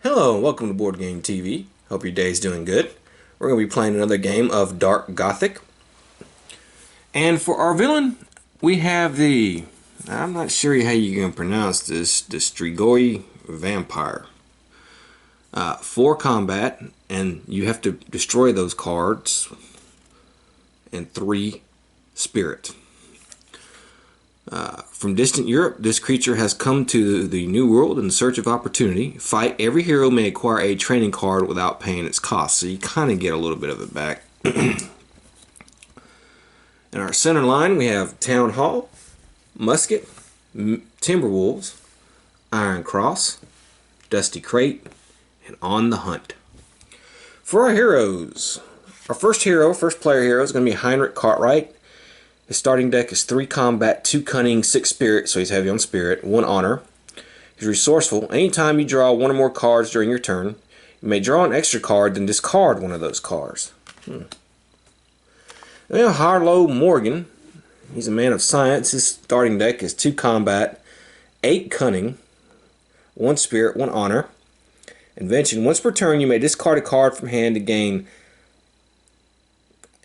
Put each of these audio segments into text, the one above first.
Hello and welcome to Boardgame TV. Hope your day's doing good. We're going to be playing another game of Dark Gothic. And for our villain, we have the... I'm not sure how you're going to pronounce this. The Gargoyle Vampire. 4 combat, and you have to destroy those cards. And 3 spirit. From distant Europe, this creature has come to the New World in search of opportunity. Fight. Every hero may acquire a training card without paying its cost, so you kind of get a little bit of it back. In our center line, we have Town Hall, Musket, Timberwolves, Iron Cross, Dusty Crate, and On the Hunt. For our heroes, our first player hero is going to be Heinrich Cartwright. His starting deck is 3 combat, 2 cunning, 6 spirit, so he's heavy on spirit, 1 honor. He's resourceful. Anytime you draw 1 or more cards during your turn, you may draw an extra card, then discard one of those cards. Then we have Harlow Morgan. He's a man of science. His starting deck is 2 combat, 8 cunning, 1 spirit, 1 honor. Invention. Once per turn, you may discard a card from hand to gain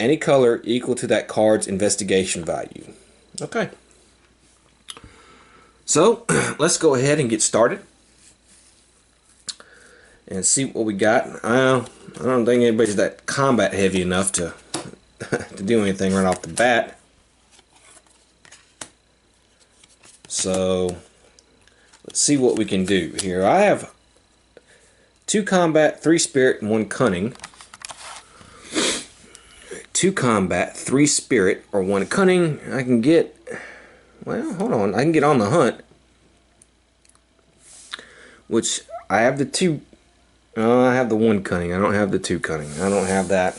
any color equal to that card's investigation value. Okay. So, let's go ahead and get started. And see what we got. I don't think anybody's that combat heavy enough to, to do anything right off the bat. So, let's see what we can do here. I have 2 combat, 3 spirit, and 1 cunning. 2 combat, 3 spirit, or 1 cunning. I can get, well, hold on, I can get On the Hunt, which I have the 2, I have the 1 cunning, I don't have the 2 cunning, I don't have that.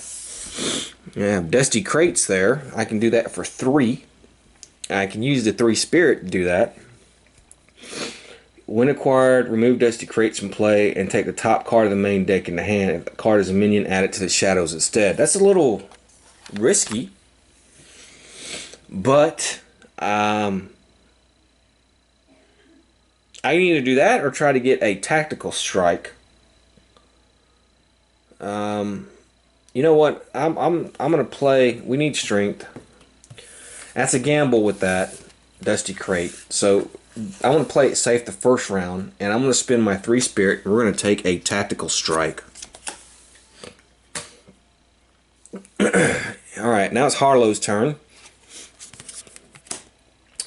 I have Dusty Crates there, I can do that for 3, I can use the 3 spirit to do that. When acquired, remove Dusty Crates from play and take the top card of the main deck in the hand. If the card is a minion, add it to the shadows instead. That's a little risky, but I can either do that or try to get a tactical strike. You know what? I'm gonna play. We need strength. That's a gamble with that Dusty Crate. So I'm gonna play it safe the first round, and I'm gonna spend my 3 spirit. And we're gonna take a tactical strike. Alright, now it's Harlow's turn.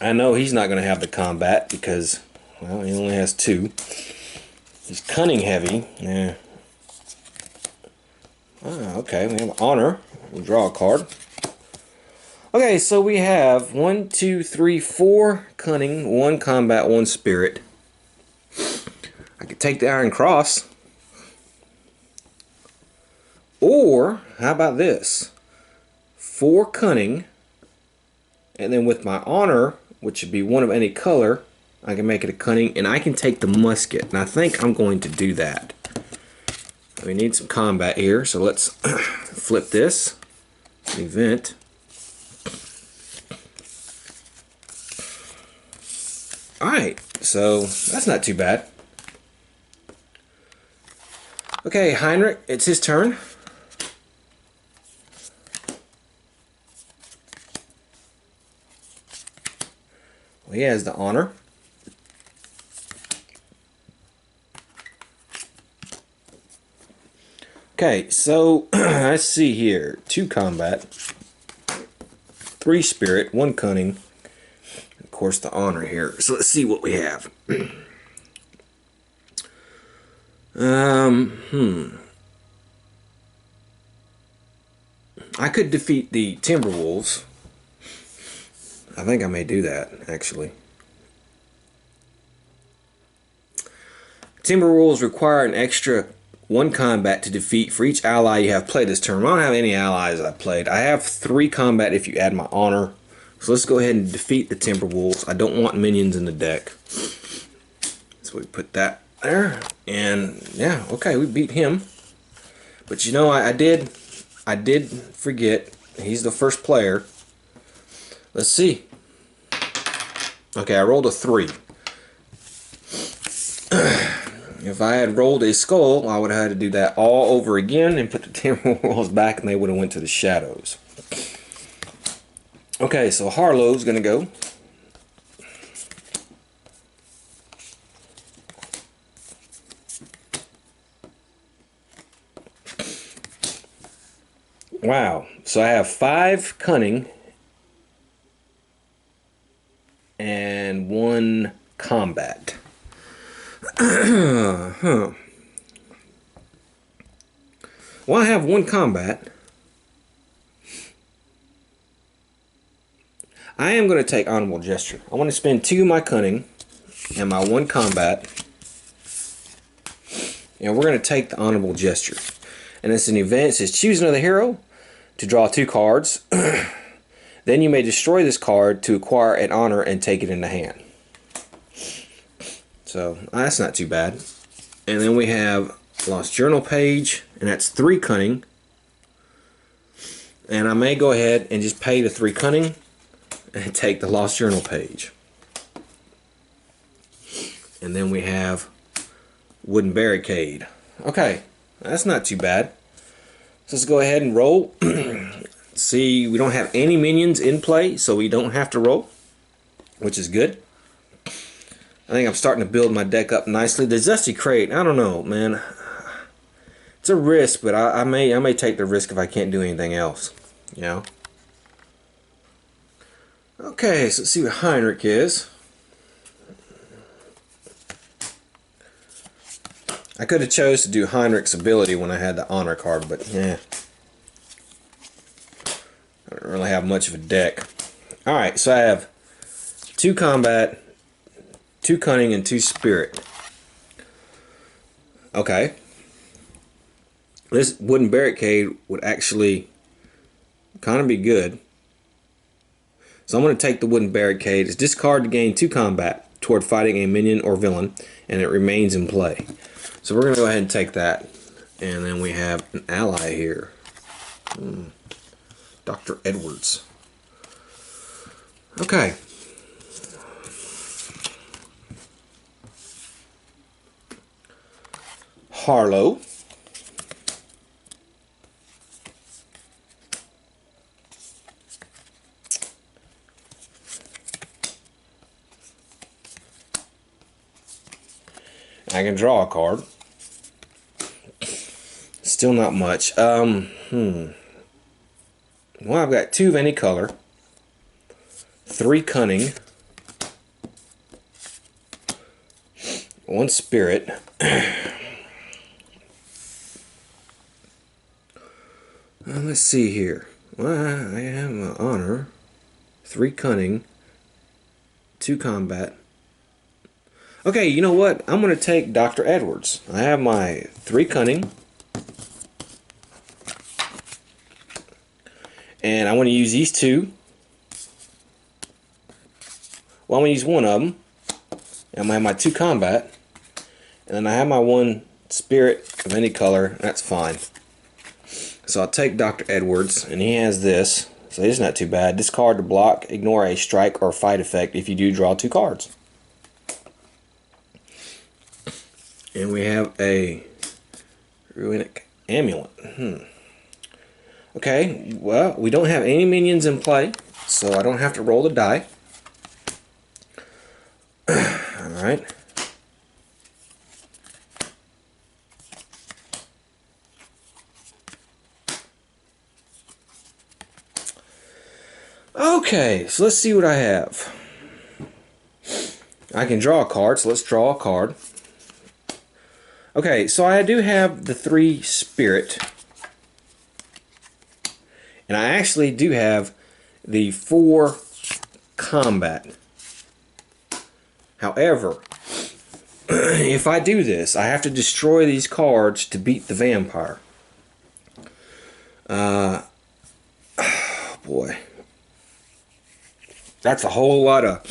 I know he's not going to have the combat because, well, he only has 2. He's cunning heavy. Yeah. Oh, okay, we have honor. We'll draw a card. Okay, so we have 1, 2, 3, 4 cunning, 1 combat, 1 spirit. I could take the Iron Cross. Or, how about this? 4 cunning, and then with my honor, which would be 1 of any color, I can make it a cunning, and I can take the musket. And I think I'm going to do that. We need some combat here, so let's flip this. Event. Alright, so that's not too bad. Okay, Heinrich, it's his turn. He has the honor. Okay, so I see here 2 combat, 3 spirit, 1 cunning, of course the honor here. So let's see what we have. I could defeat the Timberwolves. I think I may do that, actually. Timberwolves require an extra 1 combat to defeat for each ally you have played this turn. I don't have any allies I played. I have 3 combat if you add my honor. So let's go ahead and defeat the Timberwolves. I don't want minions in the deck. So we put that there. And yeah, okay, we beat him. But you know, I did forget. He's the first player. Let's see. Okay, I rolled a 3. If I had rolled a skull, I would have had to do that all over again and put the Timberwolves back, and they would have went to the shadows. Okay, so Harlow's gonna go. Wow, so I have 5 cunning and 1 combat. Huh. Well, I have 1 combat. I am going to take Honorable Gesture. I want to spend 2 of my cunning and my 1 combat. And we're going to take the Honorable Gesture. And it's an event. It says choose another hero to draw 2 cards. Then you may destroy this card to acquire an honor and take it in the hand. So that's not too bad. And then we have Lost Journal page, and that's 3 cunning. And I may go ahead and just pay the 3 cunning and take the Lost Journal page. And then we have Wooden Barricade. Okay, that's not too bad. So let's go ahead and roll. See, we don't have any minions in play, so we don't have to roll, which is good. I think I'm starting to build my deck up nicely. The Dusty Crate, I don't know, man. It's a risk, but I may take the risk if I can't do anything else, you know. Okay, so let's see what Heinrich is. I could have chose to do Heinrich's ability when I had the honor card, but yeah. I don't really have much of a deck. Alright, so I have 2 combat, 2 cunning, and 2 spirit. Okay. This Wooden Barricade would actually kind of be good. So I'm going to take the Wooden Barricade. It's discard to gain 2 combat toward fighting a minion or villain, and it remains in play. So we're going to go ahead and take that. And then we have an ally here. Dr. Edwards. Okay. Harlow. I can draw a card. Still not much. Well, I've got 2 of any color, 3 cunning, 1 spirit. Let's see here. Well, I have my honor, 3 cunning, 2 combat. Okay, you know what? I'm going to take Dr. Edwards. I have my 3 cunning. And I want to use these 2. Well, I'm going to use 1 of them. And I'm going to have my 2 combat. And then I have my 1 spirit of any color. That's fine. So I'll take Dr. Edwards. And he has this. So it's not too bad. Discard to block, ignore a strike or fight effect if you do draw 2 cards. And we have a Runic Amulet. Okay, well, we don't have any minions in play, so I don't have to roll the die. Alright. Okay, so let's see what I have. I can draw a card, so let's draw a card. Okay, so I do have the 3 spirit. And I actually do have the 4 combat. However, if I do this, I have to destroy these cards to beat the vampire. Oh boy. That's a whole lot of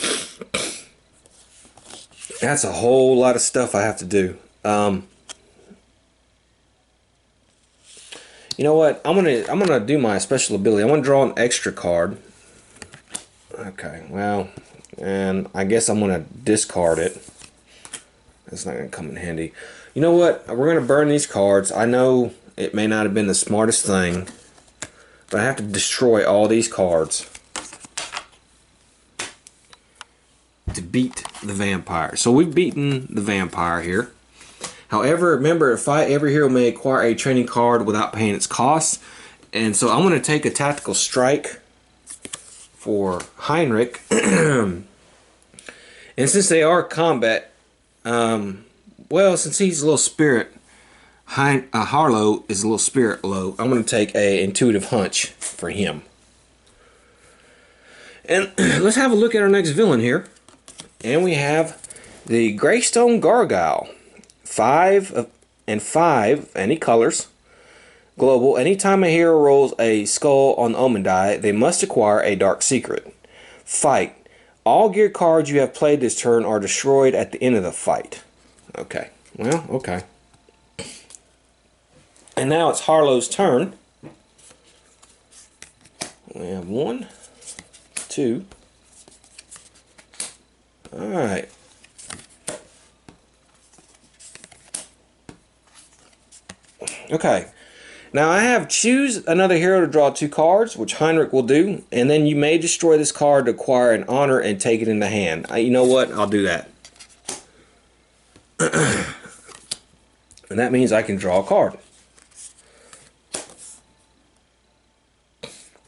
stuff I have to do. You know what? I'm gonna do my special ability. I'm gonna draw an extra card. Okay, well, and I guess I'm gonna discard it. That's not going to come in handy. You know what? We're going to burn these cards. I know it may not have been the smartest thing, but I have to destroy all these cards to beat the vampire. So we've beaten the vampire here. However, remember, a fight, every hero may acquire a training card without paying its cost. And so I'm going to take a tactical strike for Heinrich. And since they are combat, well, since he's a little spirit, Harlow is a little spirit low, I'm going to take a intuitive hunch for him. And let's have a look at our next villain here. And we have the Greystone Gargoyle. 5 and 5, any colors. Global. Anytime a hero rolls a skull on the Omen die, they must acquire a dark secret. Fight. All gear cards you have played this turn are destroyed at the end of the fight. Okay. Well, okay. And now it's Harlow's turn. We have 1, 2. Alright. Okay. Now I have choose another hero to draw 2 cards, which Heinrich will do, and then you may destroy this card to acquire an honor and take it in the hand. You know what? I'll do that. And that means I can draw a card.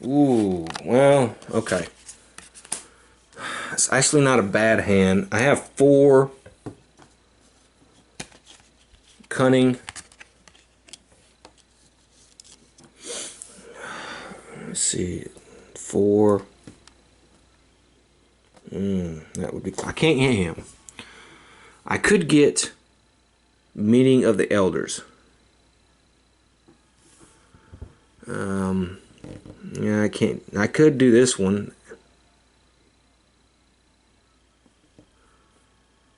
Ooh, well, okay. It's actually not a bad hand. I have 4 cunning. Let's see, 4. That would be. I can't get him. I could get Meeting of the Elders. Yeah, I can't. I could do this one.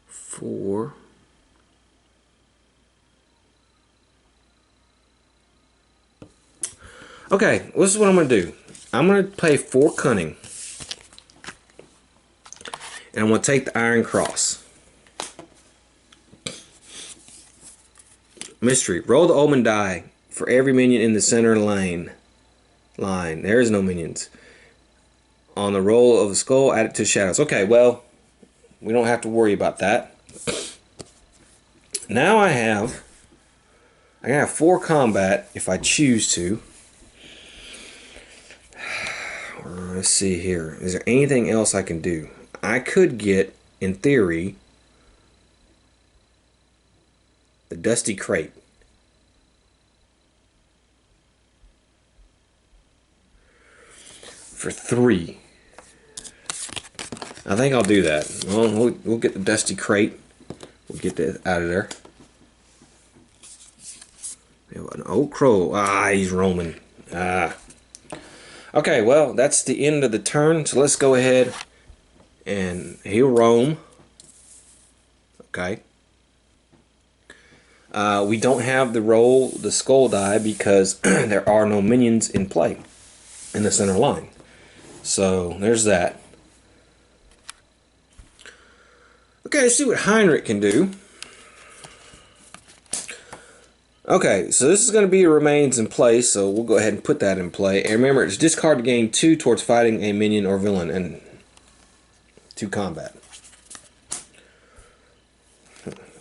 4. Okay, this is what I'm going to do. I'm going to play 4 cunning. And I'm going to take the Iron Cross. Mystery. Roll the Omen die for every minion in the center line. There is no minions. On the roll of the skull, add it to shadows. Okay, well, we don't have to worry about that. Now I can have 4 combat if I choose to. Let's see here. Is there anything else I can do? I could get, in theory, the Dusty Crate. For 3. I think I'll do that. Well, we'll get the Dusty Crate. We'll get that out of there. We have an old crow. Ah, he's roaming. Ah. Okay, well, that's the end of the turn. So let's go ahead and he'll roam. Okay. We don't have the roll the skull die because there are no minions in play in the center line. So there's that. Okay, let's see what Heinrich can do. Okay, so this is going to be remains in place, so we'll go ahead and put that in play. And remember, it's discard to gain 2 towards fighting a minion or villain and 2 combat.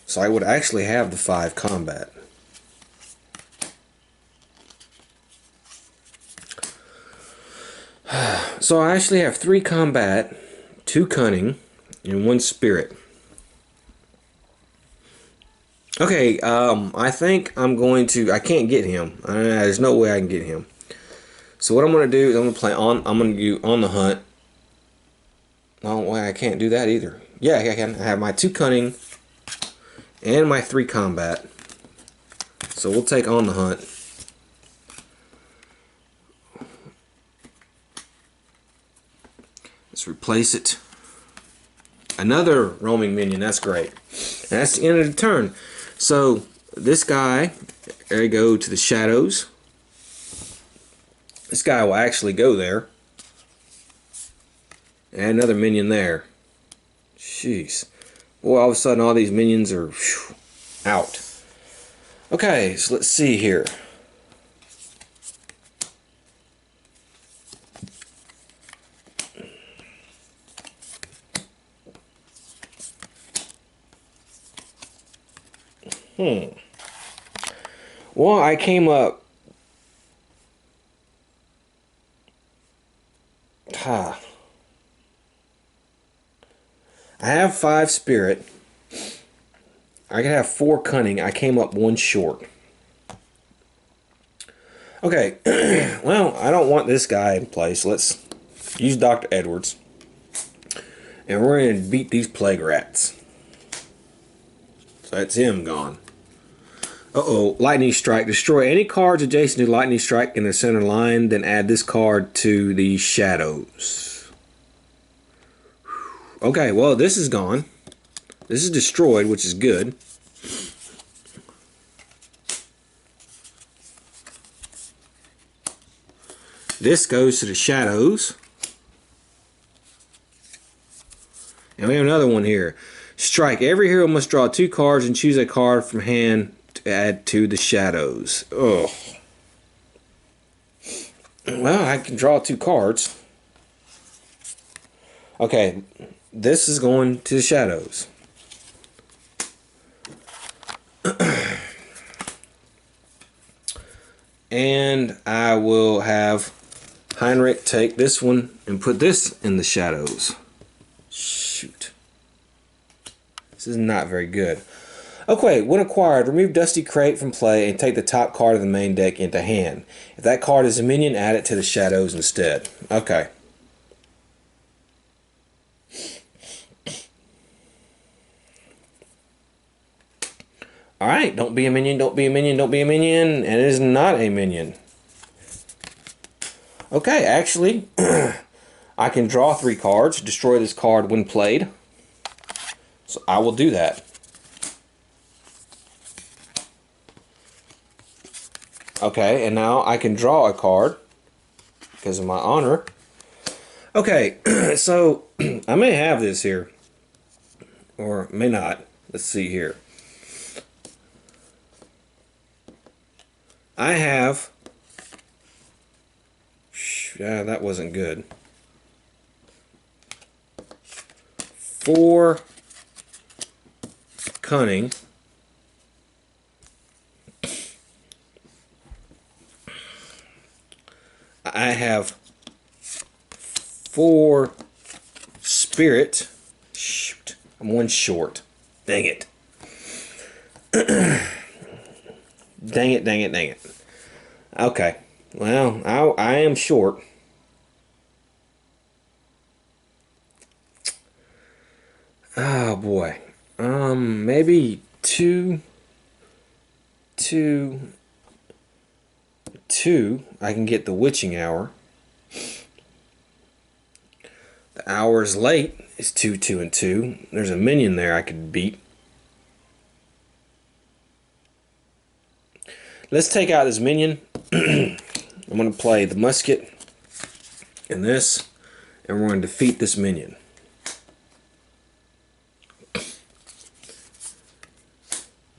So I would actually have the 5 combat. So I actually have 3 combat, 2 cunning, and 1 spirit. Okay, I think I'm going to. I can't get him. There's no way I can get him. So what I'm going to do is I'm going to play on. I'm going to do on the hunt. No way, I can't do that either. Yeah, I can. I have my 2 cunning and my 3 combat. So we'll take on the hunt. Let's replace it. Another roaming minion. That's great. And that's the end of the turn. So this guy, there you go to the shadows. This guy will actually go there. And another minion there. Jeez. Well, all of a sudden all these minions are out. Okay, so let's see here. Well, I came up. I have 5 spirit. I could have 4 cunning. I came up 1 short. Okay, well, I don't want this guy in place. Let's use Dr. Edwards. And we're going to beat these plague rats. So that's him gone. Uh-oh, lightning strike. Destroy any cards adjacent to lightning strike in the center line, then add this card to the shadows. Okay, well, this is gone. This is destroyed, which is good. This goes to the shadows. And we have another one here. Strike. Every hero must draw 2 cards and choose a card from hand to add to the shadows. Oh. Well, I can draw 2 cards. Okay, this is going to the shadows. And I will have Heinrich take this one and put this in the shadows. Shoot. This is not very good. Okay, when acquired, remove Dusty Crate from play and take the top card of the main deck into hand. If that card is a minion, add it to the shadows instead. Okay. Alright, don't be a minion, don't be a minion, don't be a minion, and it is not a minion. Okay, actually, I can draw 3 cards, destroy this card when played. So I will do that. Okay, and now I can draw a card because of my honor. Okay, so I may have this here, or may not. Let's see here. I have... Yeah, that wasn't good. 4 cunning. I have 4 spirit. Shoot, I'm 1 short. Dang it. Dang it, dang it, dang it. Okay, well, I am short. Oh boy. Maybe 2. I can get the witching hour. The hour is late. It's 2, 2, and 2. There's a minion there I could beat. Let's take out this minion. I'm going to play the musket and this, and we're going to defeat this minion.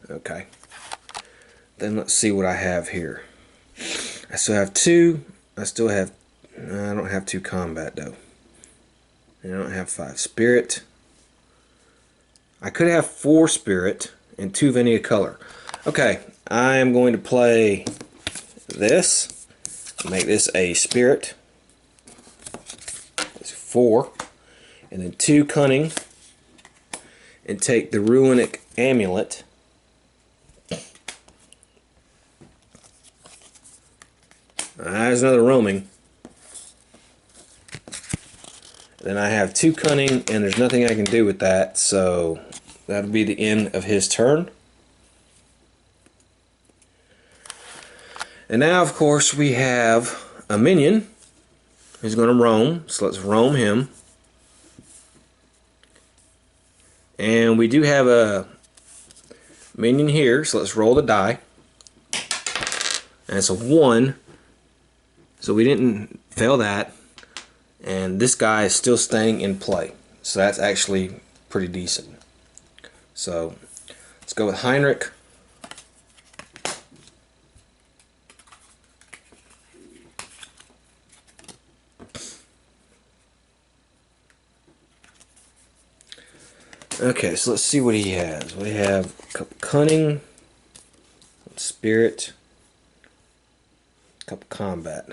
Okay. Then let's see what I have here. I still have 2. I don't have 2 combat though. And I don't have 5 spirit. I could have 4 spirit and 2 of any color. Okay, I am going to play this. Make this a spirit. It's 4. And then 2 cunning. And take the runic amulet. There's another roaming. Then I have 2 cunning, and there's nothing I can do with that, so that'll be the end of his turn. And now, of course, we have a minion who's going to roam, so let's roam him. And we do have a minion here, so let's roll the die. And it's a 1. So we didn't fail that, and this guy is still staying in play, so that's actually pretty decent. So let's go with Heinrich. Okay, so let's see what he has. We have a couple cunning, spirit, a couple combat.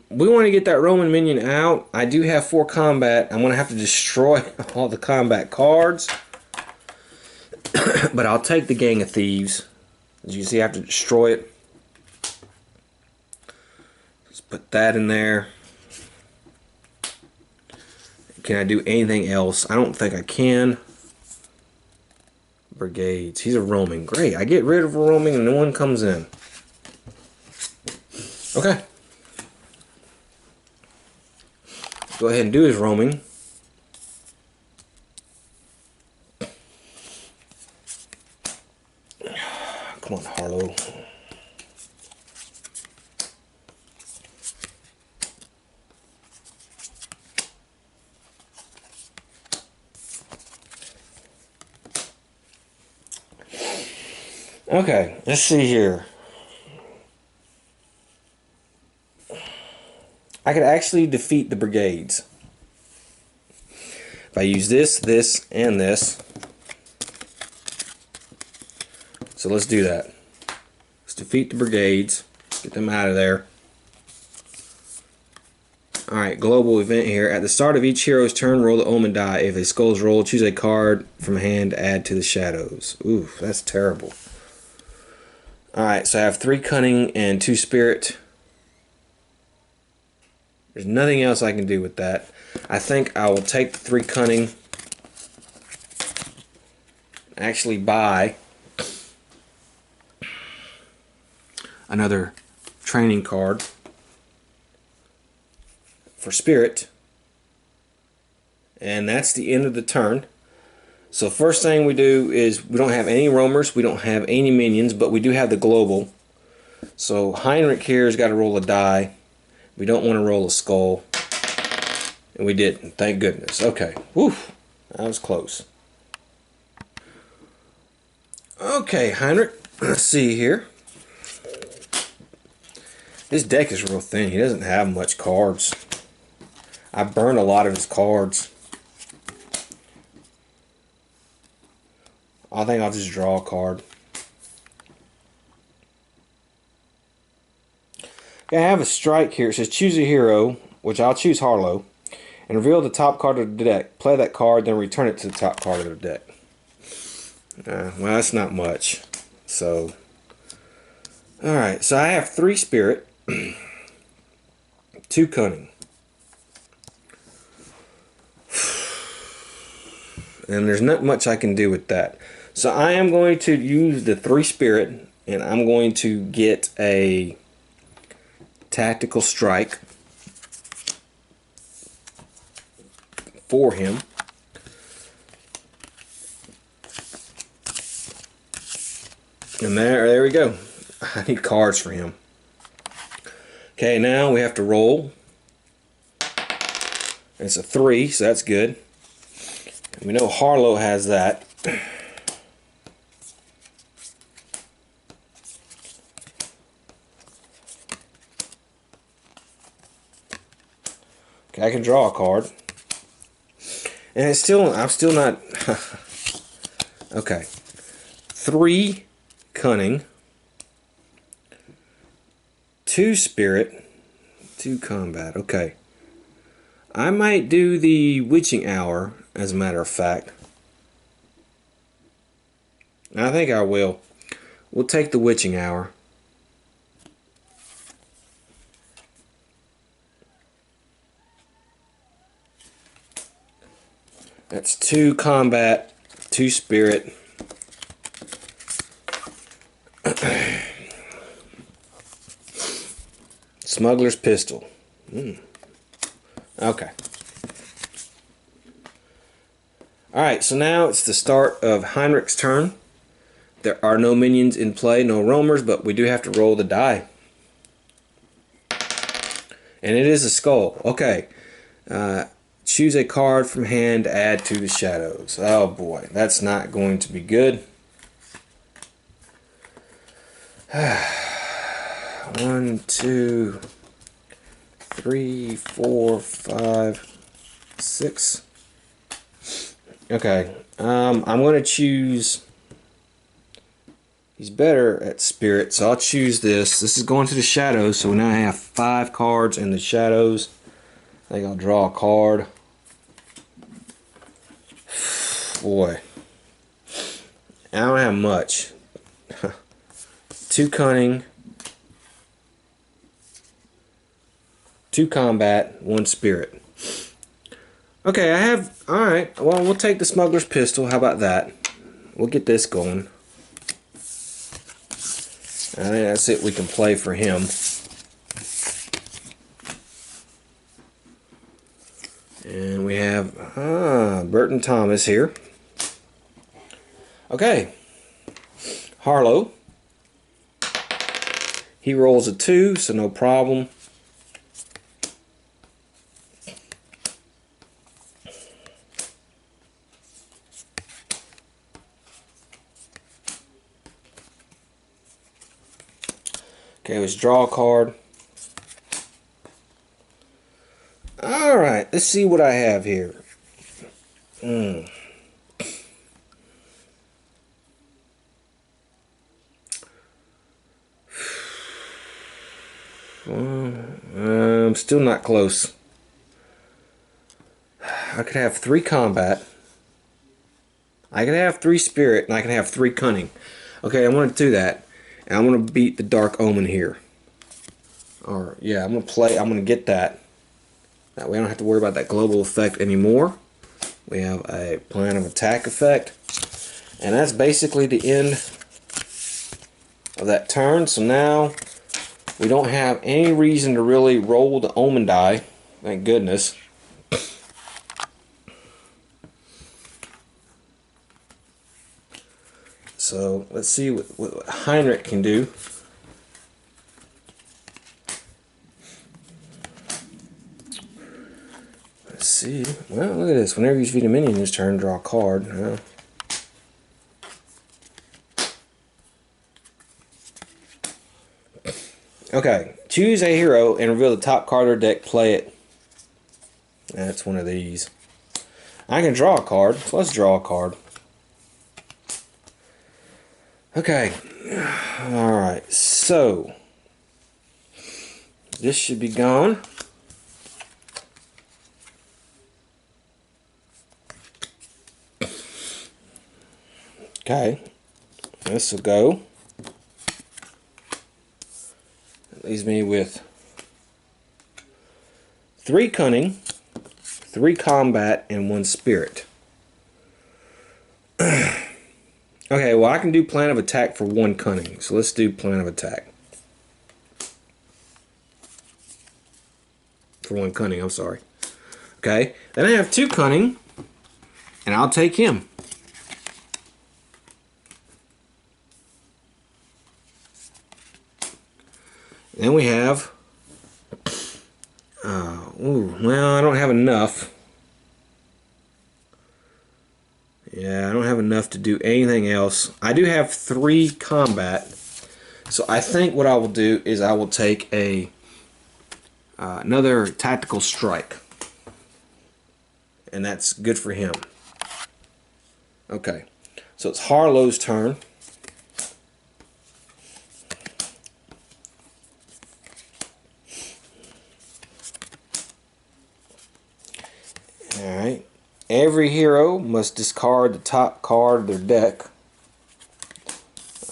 We want to get that Roman minion out. I do have 4 combat. I'm going to have to destroy all the combat cards. But I'll take the Gang of Thieves. As you see, I have to destroy it. Let's put that in there. Can I do anything else? I don't think I can. Brigades. He's a roaming. Great. I get rid of a roaming and no one comes in. Okay. Go ahead and do his roaming. Come on, Harlow. Okay, let's see here. I could actually defeat the brigades if I use this, this, and this. So let's do that. Let's defeat the brigades. Get them out of there. Alright, global event here. At the start of each hero's turn, roll the omen die. If a skull is rolled, choose a card from hand to add to the shadows. Ooh, that's terrible. Alright, so I have 3 cunning and 2 spirit. There's nothing else I can do with that. I think I will take the 3 cunning. Actually buy another training card for spirit. And that's the end of the turn. So first thing we do is we don't have any roamers, we don't have any minions, but we do have the global. So Heinrich here has got to roll a die. We don't want to roll a skull. And we didn't, thank goodness. Okay, whew, that was close. Okay, Heinrich, let's see here. His deck is real thin. He doesn't have much cards. I burned a lot of his cards. I think I'll just draw a card. Okay, I have a strike here. It says choose a hero, which I'll choose Harlow, and reveal the top card of the deck. Play that card, then return it to the top card of the deck. Well, that's not much. So, alright, so I have 3 spirit, 2 cunning. And there's not much I can do with that. So I am going to use the 3 spirit, and I'm going to get a tactical strike for him. And there we go. I need cards for him. Okay, now we have to roll. It's a 3, so that's good. We know Harlow has that. Okay, I can draw a card. And it's still, I'm still not... Okay. 3 cunning. 2 spirit. 2 combat. Okay. I might do the witching hour, as a matter of fact. I think I will. We'll take the witching hour. That's 2 combat, 2 spirit. Smuggler's pistol. Okay. Alright, so now it's the start of Heinrich's turn. There are no minions in play, no roamers, but we do have to roll the die. And it is a skull. Okay. Choose a card from hand to add to the shadows. Oh boy, that's not going to be good. 1, 2, 3, 4, 5, 6. Okay, I'm going to choose. He's better at spirit, so I'll choose this. This is going to the shadows, so now I have 5 cards in the shadows. I think I'll draw a card. Boy, I don't have much. 2 cunning, 2 combat, 1 spirit. Okay, I have. Alright, well, we'll take the smuggler's pistol. How about that? We'll get this going. I think that's it we can play for him. And we have Burton Thomas here. Okay. Harlow. He rolls a 2, so no problem. Okay, let's draw a card. Alright, let's see what I have here. I'm still not close. I could have 3 combat. I could have 3 spirit, and I can have 3 cunning. Okay, I want to do that. And I'm going to beat the Dark Omen here. Or, yeah, I'm going to get that. That way I don't have to worry about that global effect anymore. We have a plan of attack effect. And that's basically the end of that turn. So now we don't have any reason to really roll the Omen die. Thank goodness. So let's see what Heinrich can do. Let's see. Well, look at this. Whenever you defeat a minion this turn, draw a card. Okay. Choose a hero and reveal the top card of their deck. Play it. That's one of these. I can draw a card. So let's draw a card. Okay. Alright. So this should be gone. Okay, this will go. That leaves me with 3 cunning, 3 combat, and 1 spirit. Okay, well I can do plan of attack for 1 cunning, so let's do plan of attack. For 1 cunning, I'm sorry. Okay, then I have 2 cunning, and I'll take him. Then we have, well, I don't have enough. Yeah, I don't have enough to do anything else. I do have 3 combat, so I think what I will do is I will take a another tactical strike, and that's good for him. Okay, so it's Harlow's turn. Alright, every hero must discard the top card of their deck.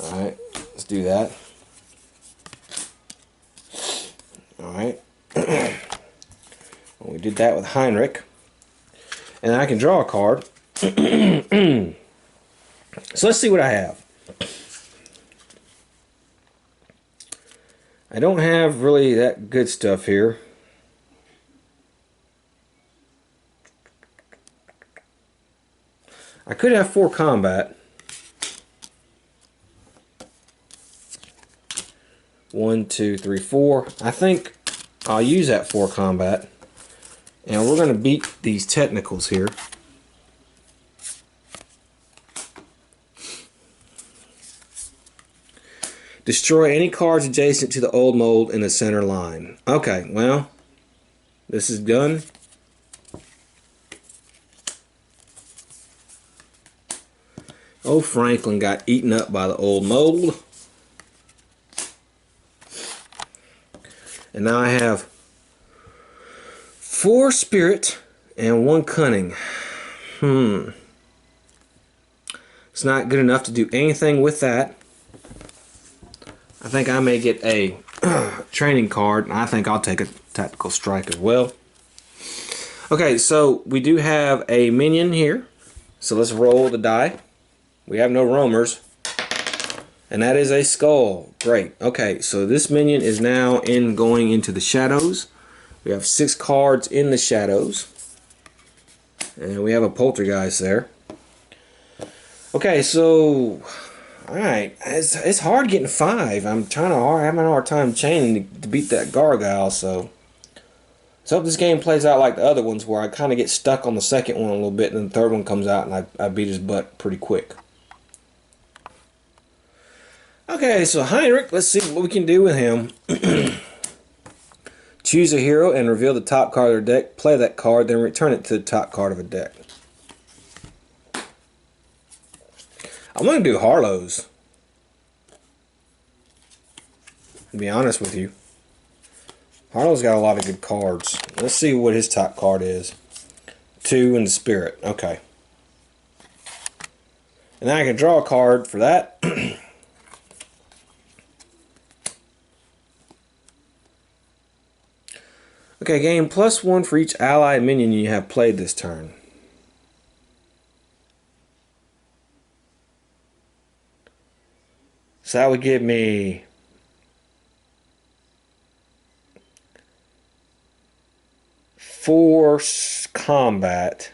Alright, let's do that. Alright, we did that with Heinrich. And I can draw a card. So let's see what I have. I don't have really that good stuff here. I could have 4 combat. 1, 2, 3, 4. I think I'll use that for combat. And we're going to beat these technicals here. Destroy any cards adjacent to the old mold in the center line. Okay, well, this is done. Old Franklin got eaten up by the old mold. And now I have 4 spirit and 1 cunning. It's not good enough to do anything with that. I think I may get a training card, and I think I'll take a tactical strike as well. Okay, so we do have a minion here. So let's roll the die. We have no roamers. And that is a skull. Great. Okay, so this minion is now going into the shadows. We have 6 cards in the shadows. And we have a poltergeist there. Okay, so... Alright, it's hard getting 5. I'm having a hard time chaining to beat that Gargoyle, so... Let's hope this game plays out like the other ones, where I kind of get stuck on the second one a little bit, and then the third one comes out, and I beat his butt pretty quick. Okay, so Heinrich, let's see what we can do with him. Choose a hero and reveal the top card of their deck. Play that card, then return it to the top card of a deck. I'm going to do Harlow's. To be honest with you. Harlow's got a lot of good cards. Let's see what his top card is. 2 in the spirit. Okay. And then I can draw a card for that. Okay, gain +1 for each ally minion you have played this turn. So that would give me 4 combat,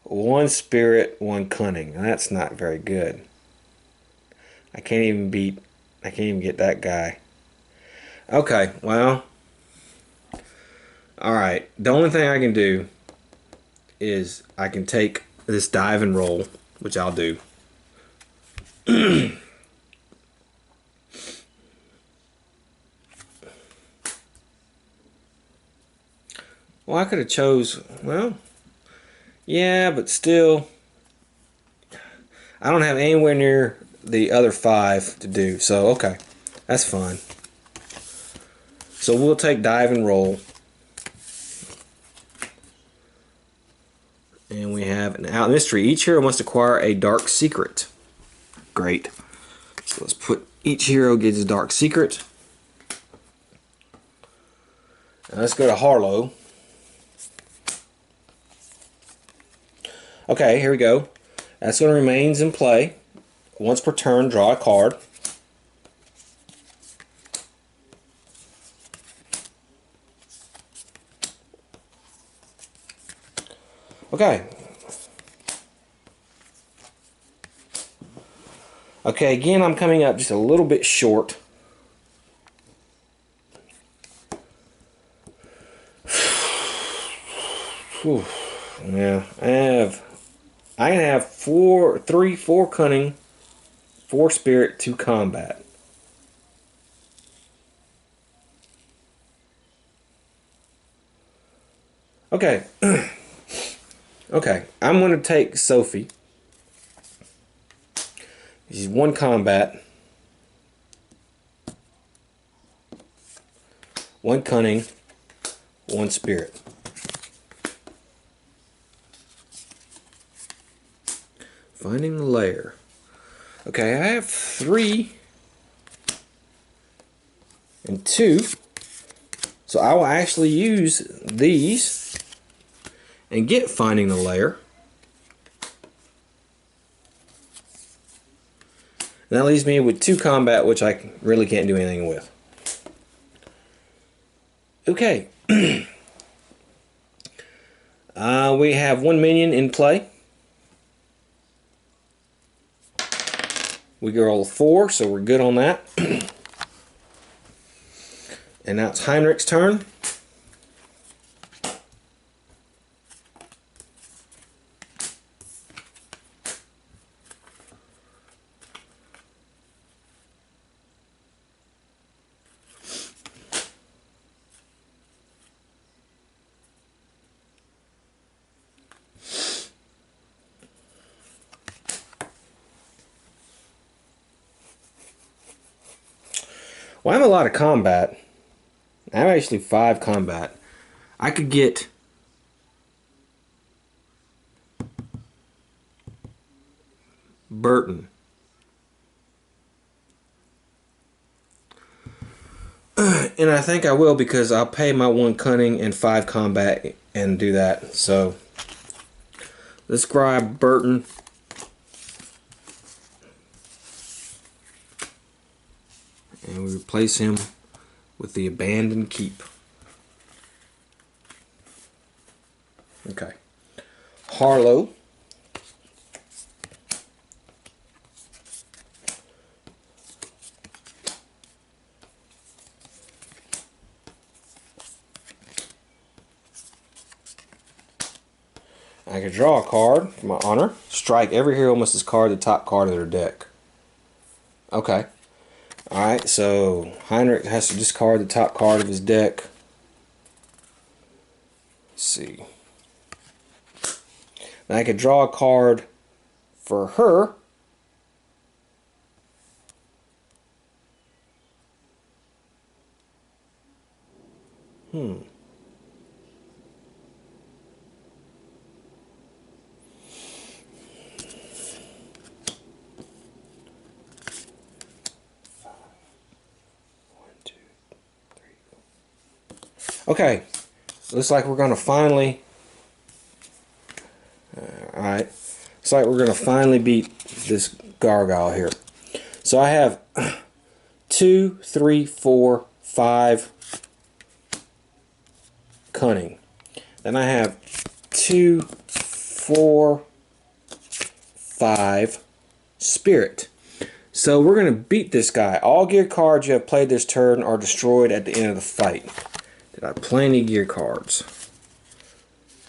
1 spirit, 1 cunning. And that's not very good. I can't even get that guy. Okay, well. Alright, the only thing I can do is I can take this dive and roll, which I'll do. Well, I could have chose, well, yeah, but still, I don't have anywhere near the other 5 to do, so okay, that's fine. So we'll take dive and roll. And we have an out mystery. Each hero must acquire a dark secret. Great. So let's put each hero gets a dark secret. Now let's go to Harlow. Okay, here we go. That's going to remains in play. Once per turn, draw a card. Okay. Okay, again, I'm coming up just a little bit short. Whew. Yeah, I can have 4 cunning, 4 spirit, 2 combat. Okay. Okay, I'm going to take Sophie. She's 1 combat, 1 cunning, 1 spirit. Finding the lair. Okay, I have 3 and 2. So I will actually use these and get Finding the Lair. And that leaves me with 2 combat, which I really can't do anything with. Okay. We have 1 minion in play. We roll 4, so we're good on that. And And now it's Heinrich's turn. Well, I have a lot of combat. I have actually 5 combat. I could get Burton. And I think I will, because I'll pay my 1 cunning and 5 combat and do that. So let's grab Burton. And we replace him with the Abandoned Keep. Okay. Harlow. I can draw a card for my honor. Strike every hero must discard the top card of their deck. Okay. Alright, so Heinrich has to discard the top card of his deck. Let's see. Now I could draw a card for her. Okay, looks like we're gonna finally. Alright, looks like we're gonna finally beat this Gargoyle here. So I have 2, 3, 4, 5 cunning. Then I have 2, 4, 5 spirit. So we're gonna beat this guy. All gear cards you have played this turn are destroyed at the end of the fight. Did I play any gear cards?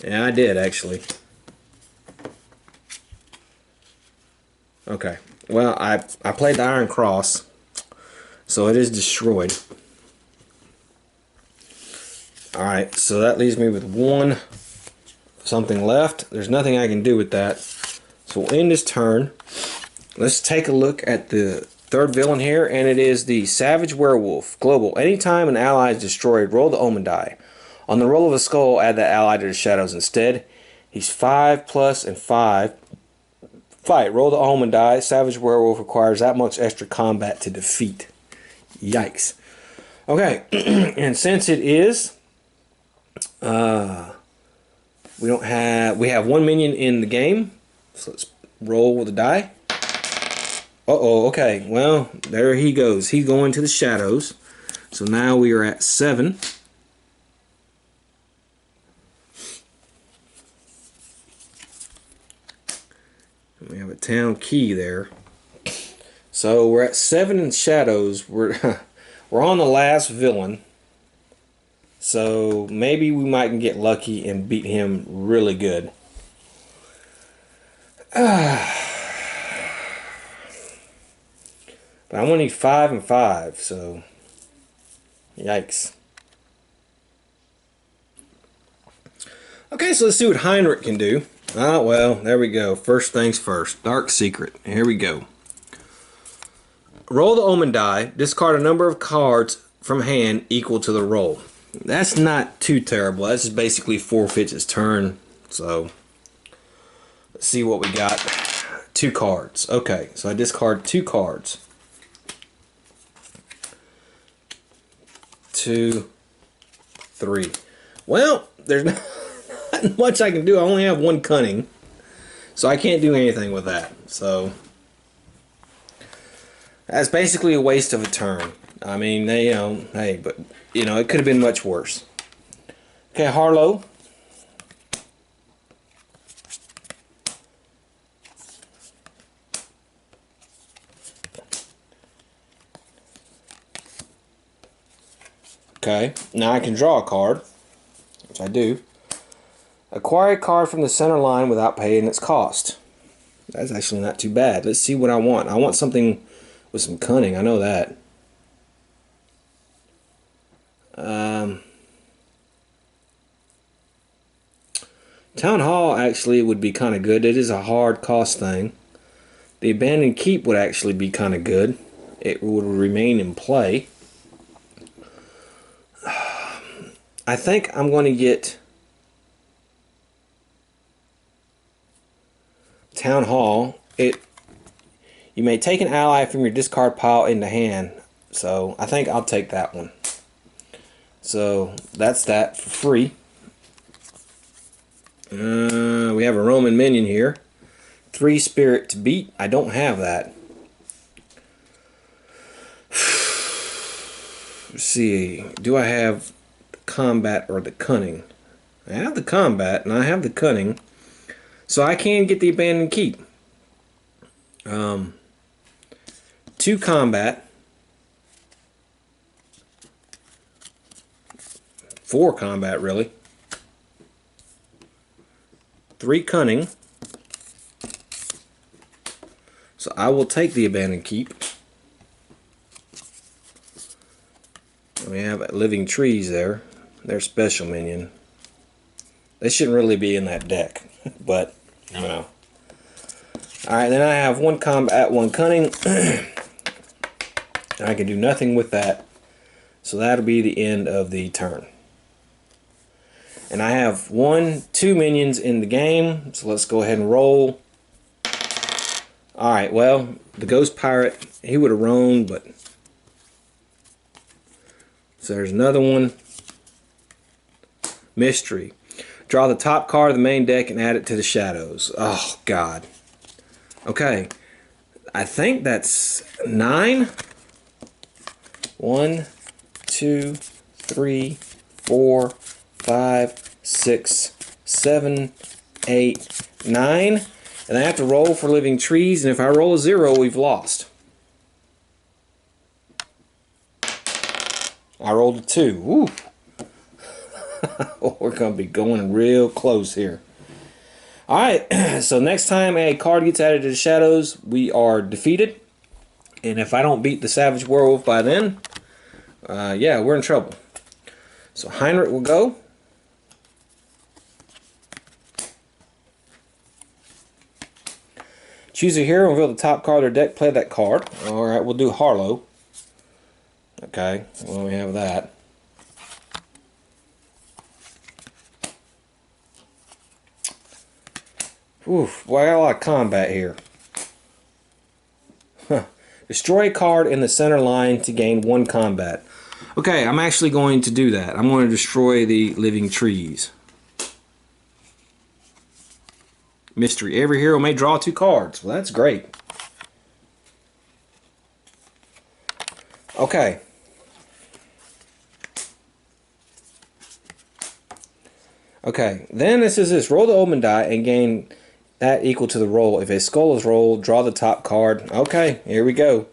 Yeah, I did actually. Okay. Well, I played the Iron Cross, so it is destroyed. Alright, so that leaves me with 1 something left. There's nothing I can do with that. So we'll end this turn. Let's take a look at the 3rd villain here, and it is the Savage Werewolf. Global. Anytime an ally is destroyed, roll the Omen die. On the roll of a skull, add that ally to the shadows instead. He's 5+ and 5. Fight. Roll the Omen die. Savage Werewolf requires that much extra combat to defeat. Yikes. Okay, and since it is, we have 1 minion in the game, so let's roll with the die. Uh-oh, okay, well, there he goes. He's going to the shadows. So now we are at 7. We have a town key there. So we're at 7 in shadows. We're on the last villain. So maybe we might get lucky and beat him really good. But I'm going to need 5 and 5, so yikes. Okay, so let's see what Heinrich can do. Ah, well, there we go. First things first. Dark Secret. Here we go. Roll the Omen die. Discard a number of cards from hand equal to the roll. That's not too terrible. That's just basically forfeits his turn. So, let's see what we got. 2 cards. Okay, so I discard 2 cards. 2, 3. Well, there's not much I can do. I only have 1 cunning, so I can't do anything with that. So that's basically a waste of a turn. I mean, hey, but it could have been much worse. Okay, Harlow. Okay, now I can draw a card, which I do. Acquire a card from the center line without paying its cost. That's actually not too bad. Let's see what I want. I want something with some cunning. I know that. Town Hall actually would be kind of good. It is a hard cost thing. The Abandoned Keep would actually be kind of good. It would remain in play. I think I'm going to get Town Hall. You may take an ally from your discard pile into hand. So I think I'll take that one. So that's that for free. We have a Roman minion here. 3 spirit to beat. I don't have that. Let's see. Do I have the combat or the cunning? I have the combat and I have the cunning. So I can get the Abandoned Keep. 2 combat. 4 combat, really. 3 cunning. So I will take the Abandoned Keep. We have Living Trees there. They're special minion. They shouldn't really be in that deck, but you know. Alright, then I have 1 combat, 1 cunning. I can do nothing with that. So that'll be the end of the turn. And I have 2 minions in the game. So let's go ahead and roll. Alright, well, the Ghost Pirate, he would have roamed, but... So there's another one. Mystery. Draw the top card of the main deck and add it to the shadows. Oh, God. Okay. I think that's 9. 1, 2, 3, 4, 5, 6, 7, 8, 9. And I have to roll for Living Trees, and if I roll a 0, we've lost. I rolled a 2. Woo. We're going to be going real close here. Alright, so next time a card gets added to the shadows, we are defeated. And if I don't beat the Savage Werewolf by then, yeah, we're in trouble. So Heinrich will go. Choose a hero and reveal the top card of their deck. Play that card. Alright, we'll do Harlow. Okay, well, we have that. Oof, boy, I got a lot of combat here. Huh. Destroy a card in the center line to gain 1 combat. Okay, I'm actually going to do that. I'm going to destroy the Living Trees. Mystery. Every hero may draw 2 cards. Well, that's great. Okay. Okay, then this is this. Roll the omen die and gain that equal to the roll. If a skull is rolled, draw the top card. Okay, here we go.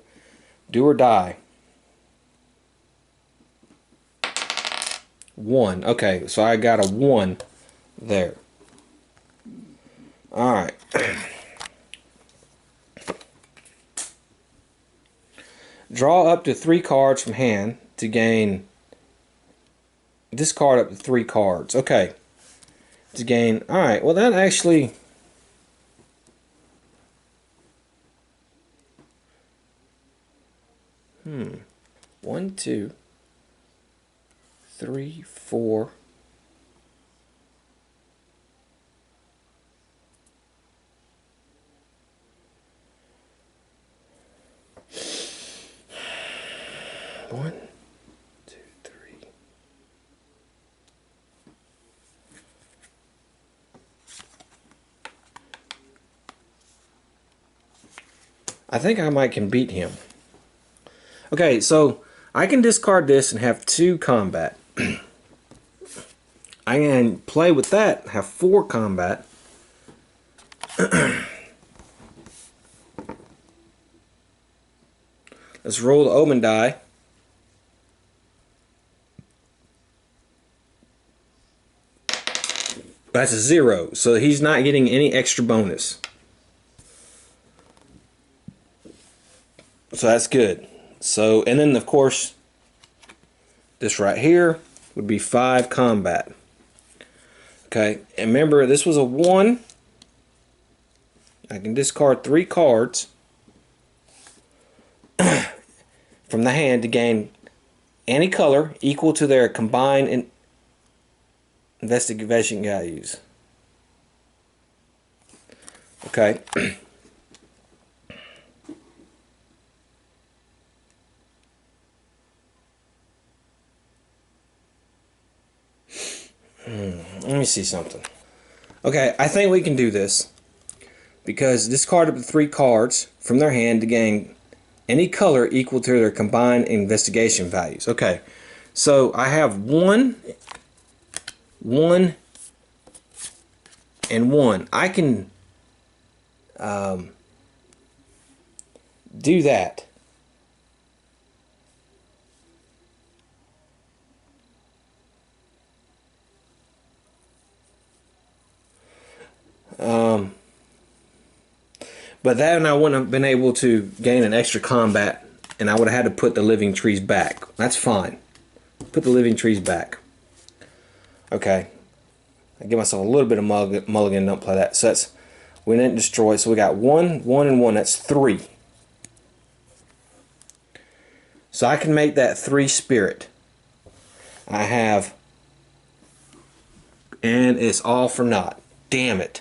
Do or die. 1. Okay, so I got a 1 there. Alright. Draw up to 3 cards from hand to gain. Discard up to 3 cards. Okay. To gain. Alright, well that actually. One, 2, 3, 4. One, 2, 3. I think I might can beat him. Okay, so I can discard this and have 2 combat. I can play with that, have 4 combat. Let's roll the omen die. That's a 0, so he's not getting any extra bonus. So that's good. So, and then of course, this right here would be 5 combat. Okay, and remember this was a 1. I can discard 3 cards from the hand to gain any color equal to their combined investigation values. Okay. Let me see something. Okay, I think we can do this because discard up to 3 cards from their hand to gain any color equal to their combined investigation values. Okay, so I have 1, 1, and 1. I can do that. But then I wouldn't have been able to gain an extra combat, and I would have had to put the living trees back. That's fine. Put the living trees back. Okay. I give myself a little bit of mulligan, don't play that. So that's, we didn't destroy, so we got 1, 1, and 1. That's 3. So I can make that 3 spirit. I have, and it's all for naught. Damn it.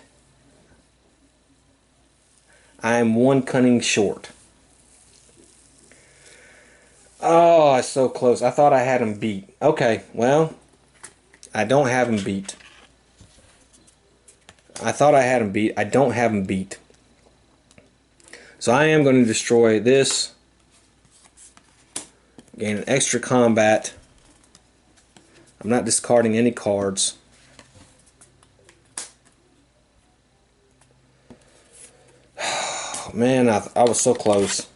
I am 1 cunning short. Oh, it's so close. I thought I had him beat. Okay, well, I don't have him beat. I thought I had him beat. I don't have him beat. So I am going to destroy this. Gain an extra combat. I'm not discarding any cards. Man, I was so close.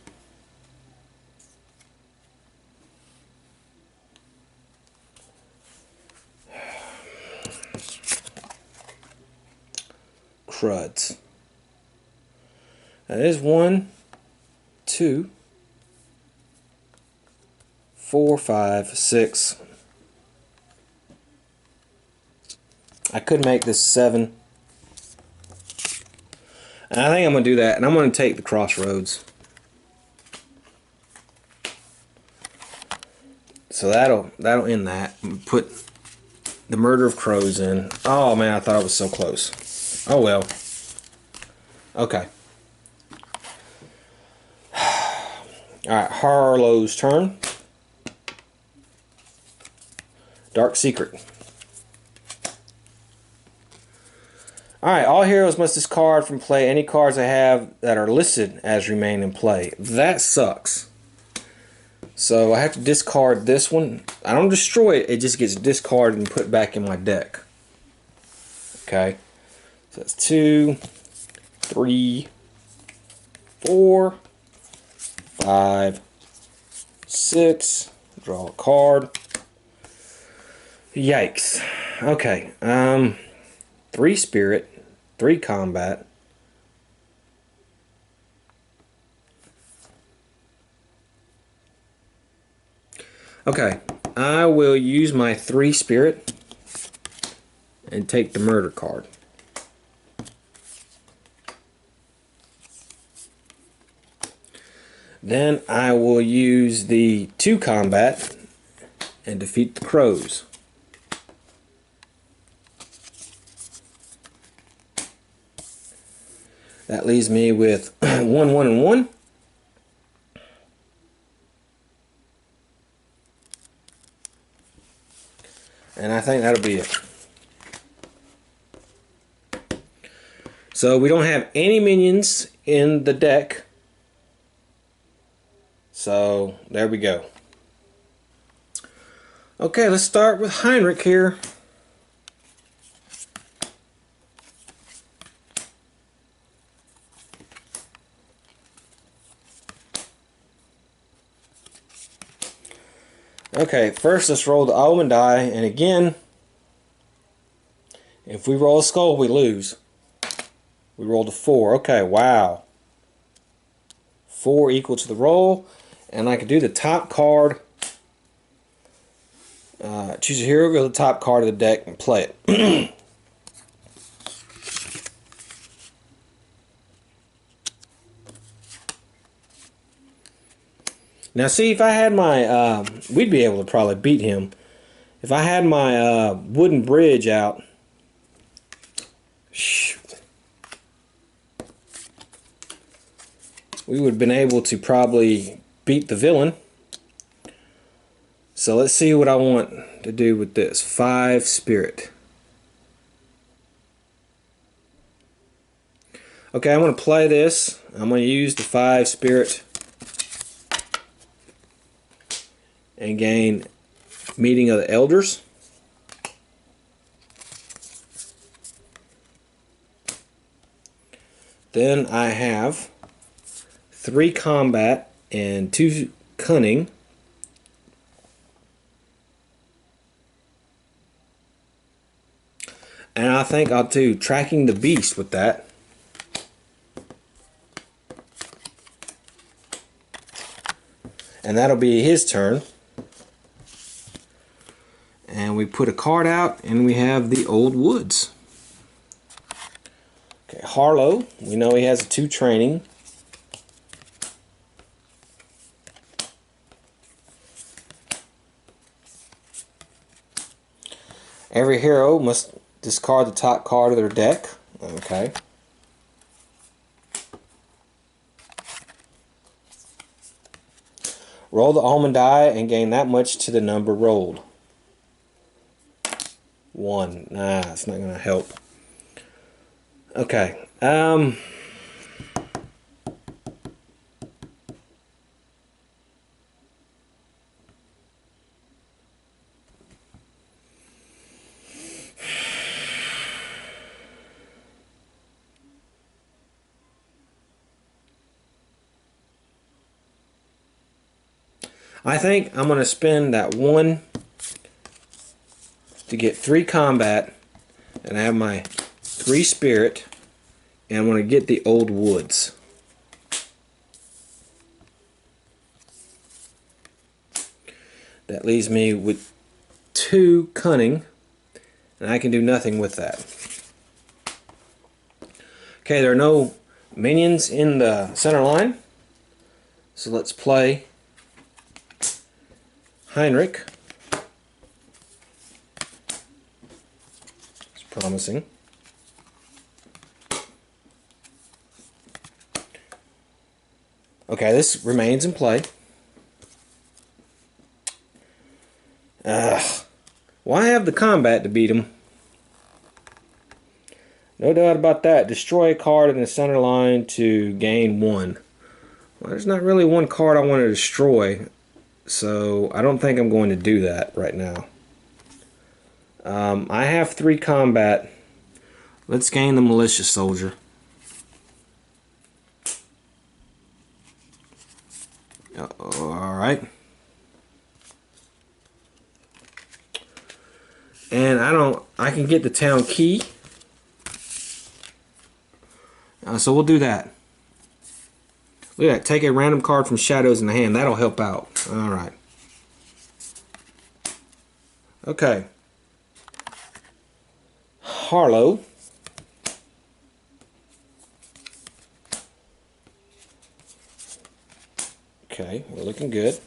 Cruds. That is 1, 2, 4, 5, 6. I could make this 7. And I think I'm going to do that, and I'm going to take the crossroads. So that'll end that. Put the Murder of Crows in. Oh man, I thought it was so close. Oh well. Okay. Alright, Harlow's turn. Dark Secret. Alright, all heroes must discard from play any cards they have that are listed as remain in play. That sucks. So I have to discard this one. I don't destroy it, it just gets discarded and put back in my deck. Okay. So that's 2, 3, 4, 5, 6. Draw a card. Yikes. Okay. 3 spirit. 3 combat. Okay, I will use my 3 spirit and take the murder card. Then I will use the 2 combat and defeat the crows. That leaves me with 1, 1, and 1. And I think that'll be it. So we don't have any minions in the deck. So there we go. Okay, let's start with Heinrich here. Okay, first let's roll the omen die, and again, If we roll a skull, we lose. We rolled a 4. Okay, wow. 4 equal to the roll. And I can do the top card. Choose a hero, go to the top card of the deck, and play it. Now see, if I had my, we'd be able to probably beat him. If I had my wooden bridge out, shoot, we would have been able to probably beat the villain. So let's see what I want to do with this. 5 spirit. Okay, I'm going to play this. I'm going to use the 5 spirit and gain Meeting of the Elders. Then I have 3 combat and 2 cunning. And I think I'll do Tracking the Beast with that. And that'll be his turn. And we put a card out and we have the Old Woods. Okay, Harlow, we know he has a 2 training. Every hero must discard the top card of their deck. Okay. Roll the almond die and gain that much to the number rolled. 1. Nah, it's not going to help. Okay. I think I'm going to spend that 1 to get 3 combat, and I have my 3 spirit, and I'm going to get the Old Woods. That leaves me with 2 cunning, and I can do nothing with that. Okay, there are no minions in the center line, so let's play Heinrich. It's promising. Okay, this remains in play. Why have the combat to beat him? No doubt about that. Destroy a card in the center line to gain 1. Well, there's not really one card I want to destroy, so I don't think I'm going to do that right now. I have 3 combat. Let's gain the Militia Soldier. Alright. And I can get the town key. So we'll do that. Look at that. Take a random card from Shadows in the hand. That'll help out. Alright. Okay. Harlow. Okay, we're looking good.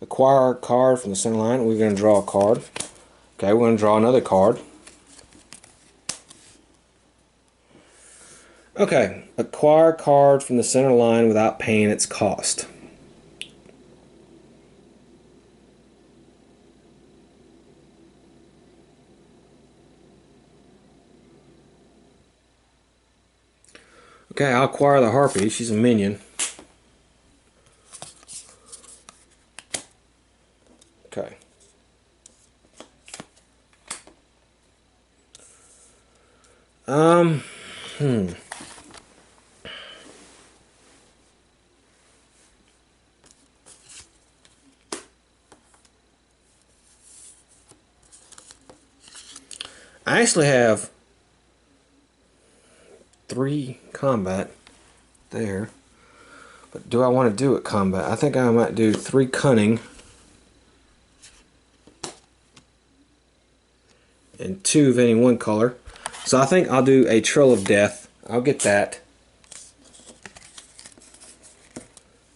Acquire a card from the center line. We're going to draw a card. Okay, we're going to draw another card. Okay, acquire a card from the center line without paying its cost. Okay, I'll acquire the Harpy. She's a minion. Okay. I actually have 3 combat there. But do I want to do it combat? I think I might do 3 cunning and 2 of any one color. So I think I'll do a Trail of Death. I'll get that.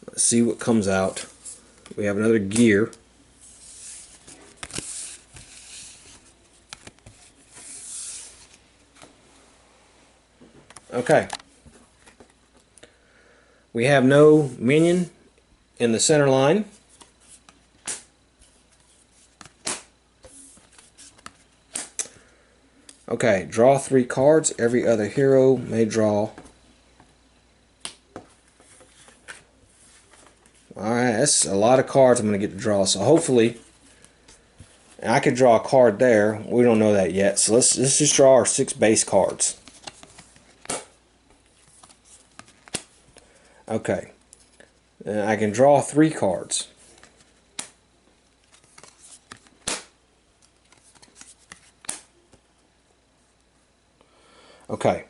Let's see what comes out. We have another gear. Okay. We have no minion in the center line. Okay, draw 3 cards. Every other hero may draw. Alright, that's a lot of cards I'm going to get to draw. So hopefully, I could draw a card there. We don't know that yet. So let's just draw our 6 base cards. Okay. I can draw 3 cards. Okay.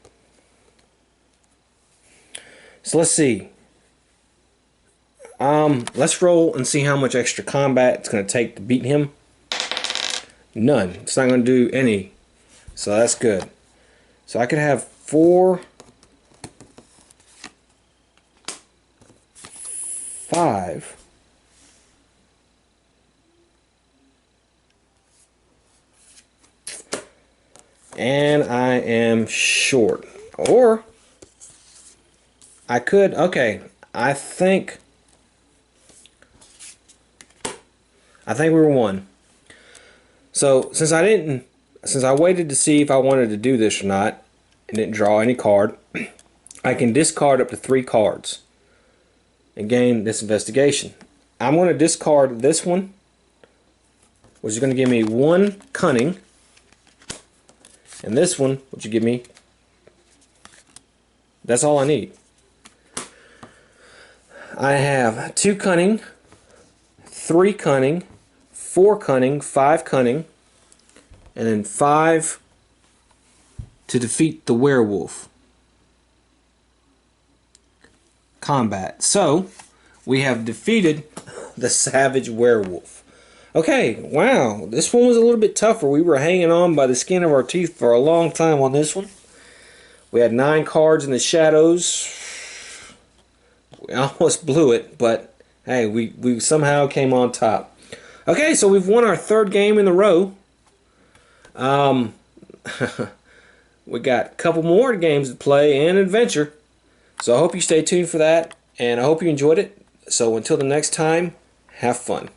So let's see. Let's roll and see how much extra combat it's going to take to beat him. None. It's not going to do any. So that's good. So I could have 4, 5. And I am short. Or I could, okay, I think we were 1. So since I waited to see if I wanted to do this or not and didn't draw any card, I can discard up to 3 cards and gain this investigation. I'm going to discard this one, which is going to give me 1 cunning. And this one, which you give me, that's all I need. I have 2 cunning, 3 cunning, 4 cunning, 5 cunning, and then 5 to defeat the werewolf. Combat. So, we have defeated the Savage Werewolf. Okay, wow, this one was a little bit tougher. We were hanging on by the skin of our teeth for a long time on this one. We had 9 cards in the shadows. We almost blew it, but hey, we somehow came on top. Okay, so we've won our 3rd game in a row. We got a couple more games to play and adventure. So I hope you stay tuned for that, and I hope you enjoyed it. So until the next time, have fun.